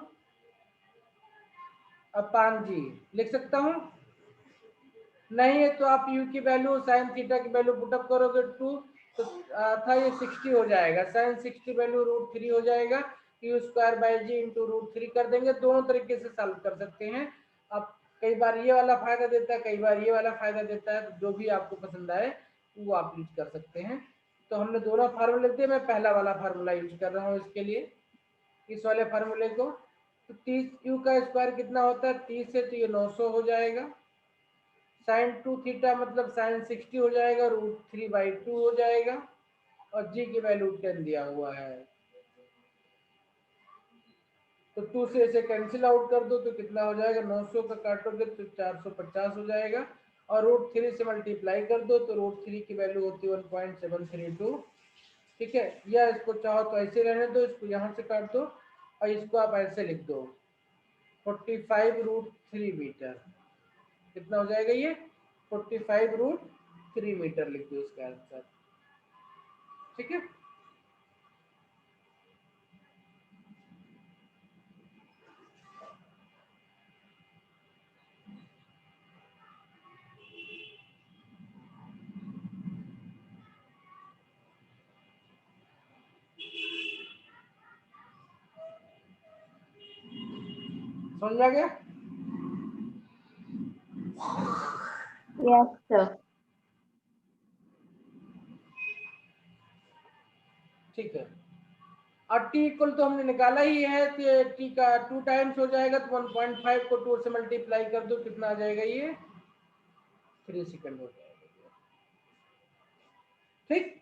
अपान जी लिख सकता हूँ। नहीं है तो आप u की वैल्यू साइन थीटा की वैल्यू पुटअप करोगे 2, तो था ये 60 हो जाएगा, साइन 60 वैल्यू √3 हो जाएगा, u square by g into √3 कर देंगे। दोनों तरीके से सॉल्व कर सकते हैं। अब कई बार ये वाला फायदा देता है, कई बार ये वाला फायदा देता है, जो भी आपको पसंद आए वो आप यूज कर सकते हैं। तो हमने दोनों फार्मूले दिए, मैं पहला वाला फार्मूला यूज कर रहा हूँ इसके लिए, इस वाले फार्मूले को। तो 30 यू का स्क्वायर कितना होता है 30 से, तो ये 900 हो जाएगा, साइन 2 थीटा मतलब साइन 60 हो जाएगा, √3/2 हो जाएगा, और जी की वैल्यू 10 दिया हुआ है। तो 2 से इसे कैंसिल आउट कर दो तो कितना हो जाएगा, 900 का काटोगे तो 450 हो जाएगा, और √3 से मल्टीप्लाई कर दो तो √3 की वैल्यू होती है 1.732। ठीक है, या इसको चाहो तो ऐसे रहने दो, इसको यहाँ से काट दो और इसको आप ऐसे लिख दो 45√3 मीटर। कितना हो जाएगा ये, 45√3 मीटर लिख दो इसका आंसर। ठीक है, समझ आ गया? Yes sir. ठीक है, और t इक्वल तो हमने निकाला ही है, तो t का 2 टाइम्स हो जाएगा, तो 1.5 को 2 से मल्टीप्लाई कर दो, कितना आ जाएगा ये 3 सेकंड हो जाएगा। ठीक,